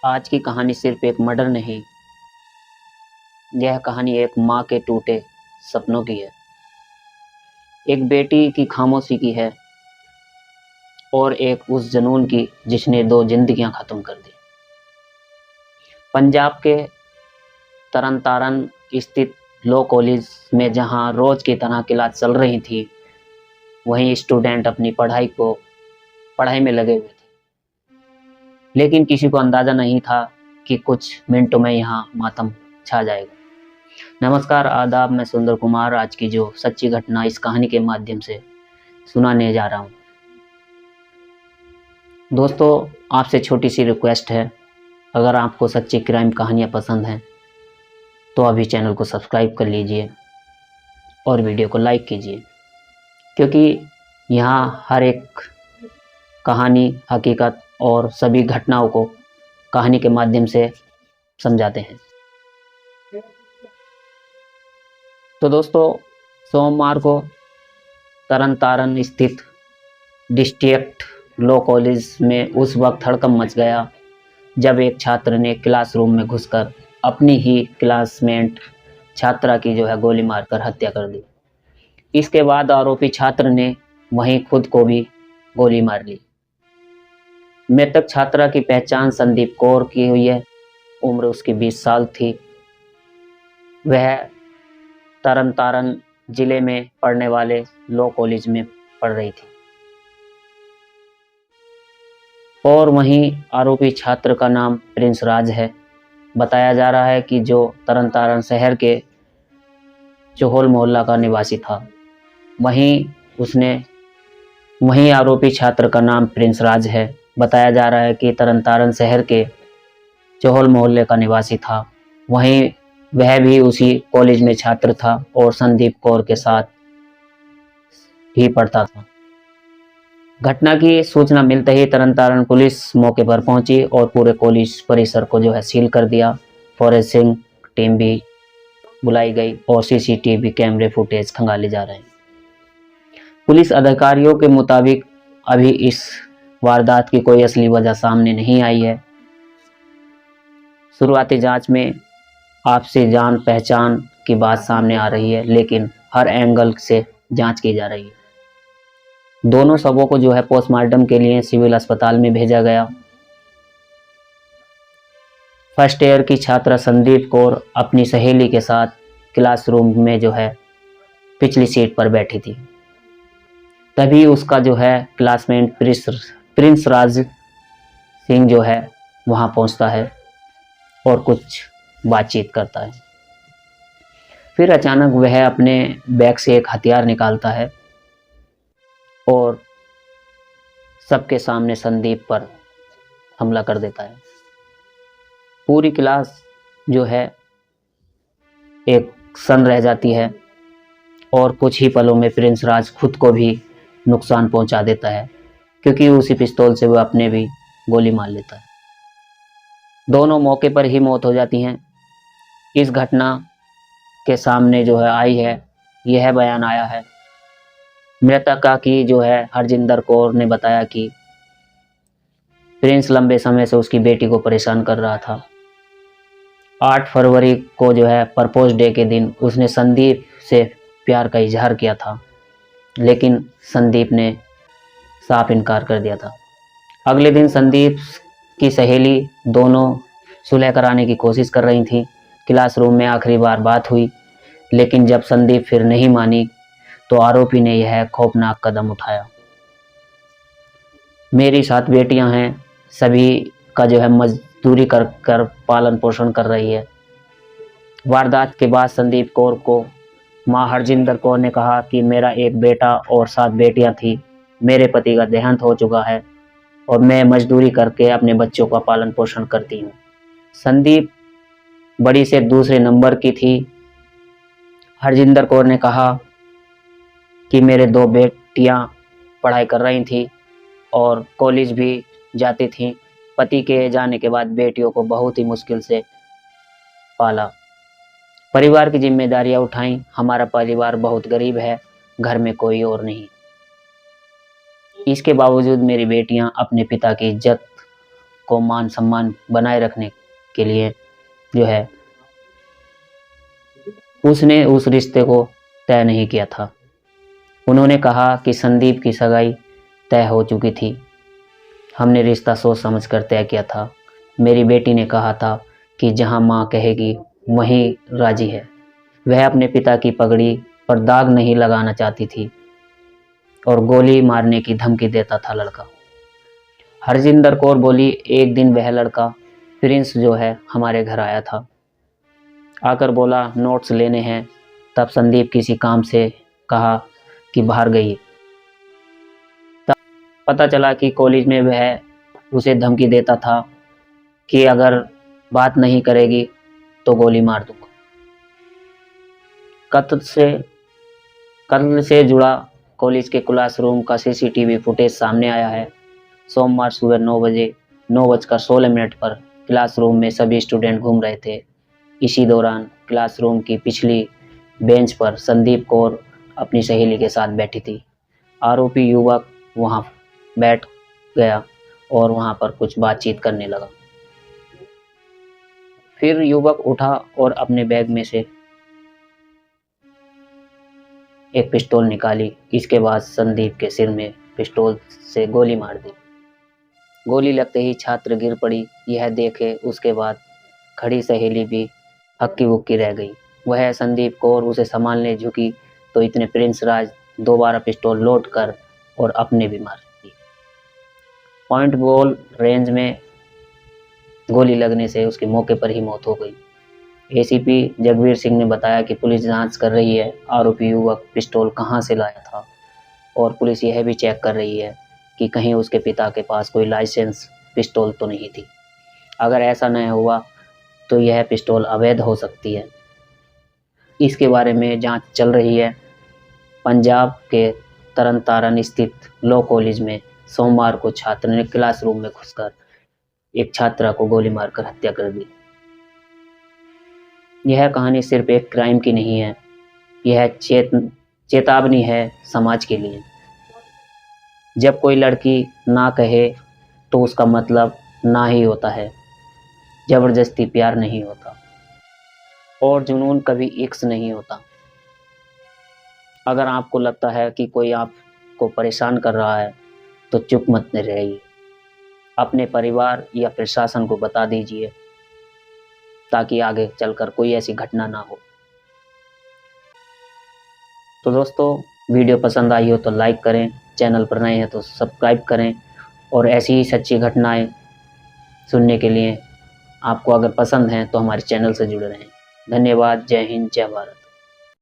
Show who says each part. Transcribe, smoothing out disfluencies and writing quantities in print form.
Speaker 1: आज की कहानी सिर्फ एक मर्डर नहीं, यह कहानी एक माँ के टूटे सपनों की है, एक बेटी की खामोशी की है और एक उस जुनून की जिसने दो जिंदगियां खत्म कर दी। पंजाब के तरन तारन स्थित लॉ कॉलेज में जहां रोज की तरह क्लास चल रही थी, वहीं स्टूडेंट अपनी पढ़ाई में लगे हुए थे। लेकिन किसी को अंदाजा नहीं था कि कुछ मिनटों में यहाँ मातम छा जाएगा। नमस्कार, आदाब, मैं सुंदर कुमार आज की जो सच्ची घटना इस कहानी के माध्यम से सुनाने जा रहा हूँ। दोस्तों, आपसे छोटी सी रिक्वेस्ट है, अगर आपको सच्ची क्राइम कहानियाँ पसंद हैं तो अभी चैनल को सब्सक्राइब कर लीजिए और वीडियो को लाइक कीजिए, क्योंकि यहाँ हर एक कहानी, हकीकत और सभी घटनाओं को कहानी के माध्यम से समझाते हैं। तो दोस्तों, सोमवार को तरन तारन स्थित डिस्ट्रिक्ट लॉ कॉलेज में उस वक्त हड़कंप मच गया जब एक छात्र ने क्लासरूम में घुसकर अपनी ही क्लासमेट छात्रा की गोली मारकर हत्या कर दी। इसके बाद आरोपी छात्र ने वहीं खुद को भी गोली मार ली। मृतक छात्रा की पहचान संदीप कौर की हुई है। उम्र उसकी 20 साल थी। वह तरन तारन जिले में पढ़ने वाले लॉ कॉलेज में पढ़ रही थी और वहीं आरोपी छात्र का नाम प्रिंस राज है। बताया जा रहा है कि जो तरन तारन शहर के चोहल मोहल्ला का निवासी था। वहीं आरोपी छात्र का नाम प्रिंस राज है। बताया जा रहा है कि तरन तारन शहर के चोहल मोहल्ले का निवासी था। वहीं वह भी उसी कॉलेज में छात्र था और संदीप कौर के साथ ही पढ़ता था। घटना की सूचना मिलते ही तरन तारन पुलिस मौके पर पहुंची और पूरे कॉलेज परिसर को सील कर दिया। फॉरेंसिक टीम भी बुलाई गई और सीसीटीवी कैमरे फुटेज खंगाले जा रहे हैं। पुलिस अधिकारियों के मुताबिक अभी इस वारदात की कोई असली वजह सामने नहीं आई है। शुरुआती जांच में आपसी जान पहचान की बात सामने आ रही है, लेकिन हर एंगल से जांच की जा रही है। दोनों शवों को पोस्टमार्टम के लिए सिविल अस्पताल में भेजा गया। फर्स्ट ईयर की छात्रा संदीप कौर अपनी सहेली के साथ क्लासरूम में पिछली सीट पर बैठी थी। तभी उसका क्लासमेट प्रिंस राज सिंह वहां पहुंचता है और कुछ बातचीत करता है। फिर अचानक वह अपने बैग से एक हथियार निकालता है और सबके सामने संदीप पर हमला कर देता है। पूरी क्लास एक सन रह जाती है और कुछ ही पलों में प्रिंस राज खुद को भी नुकसान पहुंचा देता है, क्योंकि उसी पिस्तौल से वह अपने भी गोली मार लेता है। दोनों मौके पर ही मौत हो जाती हैं। इस घटना के सामने आई है, यह बयान आया है मृतका की हरजिंदर कौर ने बताया कि प्रिंस लंबे समय से उसकी बेटी को परेशान कर रहा था। 8 फरवरी को प्रपोज डे के दिन उसने संदीप से प्यार का इजहार किया था, लेकिन संदीप ने साफ इनकार कर दिया था। अगले दिन संदीप की सहेली दोनों सुलह कराने की कोशिश कर रही थी। क्लासरूम में आखिरी बार बात हुई, लेकिन जब संदीप फिर नहीं मानी तो आरोपी ने यह खौफनाक कदम उठाया। मेरी 7 बेटियां हैं, सभी का मजदूरी कर पालन पोषण कर रही है। वारदात के बाद संदीप कौर को मां हरजिंदर कौर ने कहा कि मेरा एक बेटा और 7 बेटियां थी। मेरे पति का देहांत हो चुका है और मैं मजदूरी करके अपने बच्चों का पालन पोषण करती हूँ। संदीप बड़ी से दूसरे नंबर की थी। हरजिंदर कौर ने कहा कि मेरे 2 बेटियां पढ़ाई कर रही थी और कॉलेज भी जाती थीं। पति के जाने के बाद बेटियों को बहुत ही मुश्किल से पाला, परिवार की जिम्मेदारियां उठाई। हमारा परिवार बहुत गरीब है, घर में कोई और नहीं। इसके बावजूद मेरी बेटियां अपने पिता की इज्जत को मान सम्मान बनाए रखने के लिए जो है उसने उस रिश्ते को तय नहीं किया था। उन्होंने कहा कि संदीप की सगाई तय हो चुकी थी, हमने रिश्ता सोच समझ कर तय किया था। मेरी बेटी ने कहा था कि जहां माँ कहेगी वहीं राजी है। वह अपने पिता की पगड़ी पर दाग नहीं लगाना चाहती थी और गोली मारने की धमकी देता था लड़का। हरजिंदर कौर बोली, एक दिन वह लड़का प्रिंस जो है हमारे घर आया था, आकर बोला नोट्स लेने हैं। तब संदीप किसी काम से कहा कि बाहर गई। तब पता चला कि कॉलेज में वह उसे धमकी देता था कि अगर बात नहीं करेगी तो गोली मार दूंगा। कत्ल से जुड़ा कॉलेज के क्लासरूम का सीसीटीवी फुटेज सामने आया है। सोमवार सुबह 9:16 पर क्लासरूम में सभी स्टूडेंट घूम रहे थे। इसी दौरान क्लासरूम की पिछली बेंच पर संदीप कौर अपनी सहेली के साथ बैठी थी। आरोपी युवक वहां बैठ गया और वहां पर कुछ बातचीत करने लगा। फिर युवक उठा और अपने बैग में से एक पिस्तौल निकाली। इसके बाद संदीप के सिर में पिस्तौल से गोली मार दी। गोली लगते ही छात्र गिर पड़ी। यह देखे उसके बाद खड़ी सहेली भी हक्की बुक्की रह गई। वह संदीप कौर उसे संभालने झुकी तो इतने प्रिंस राज दोबारा पिस्तौल लोड कर और अपने भी मार दी। पॉइंट बॉल रेंज में गोली लगने से उसकी मौके पर ही मौत हो गई। एसीपी जगवीर सिंह ने बताया कि पुलिस जांच कर रही है आरोपी युवक पिस्तौल कहां से लाया था और पुलिस यह भी चेक कर रही है कि कहीं उसके पिता के पास कोई लाइसेंस पिस्तौल तो नहीं थी। अगर ऐसा नहीं हुआ तो यह पिस्तौल अवैध हो सकती है। इसके बारे में जांच चल रही है। पंजाब के तरन तारण स्थित लॉ कॉलेज में सोमवार को छात्र ने क्लासरूम में घुसकर एक छात्रा को गोली मारकर हत्या कर दी। यह कहानी सिर्फ एक क्राइम की नहीं है, यह चेतावनी है समाज के लिए। जब कोई लड़की ना कहे तो उसका मतलब ना ही होता है। जबरदस्ती प्यार नहीं होता और जुनून कभी इश्क नहीं होता। अगर आपको लगता है कि कोई आपको परेशान कर रहा है तो चुप मत रहिए, अपने परिवार या प्रशासन को बता दीजिए ताकि आगे चलकर कोई ऐसी घटना ना हो। तो दोस्तों, वीडियो पसंद आई हो तो लाइक करें, चैनल पर नए हैं तो सब्सक्राइब करें और ऐसी ही सच्ची घटनाएं सुनने के लिए आपको अगर पसंद हैं तो हमारे चैनल से जुड़े रहें। धन्यवाद। जय हिंद, जय भारत।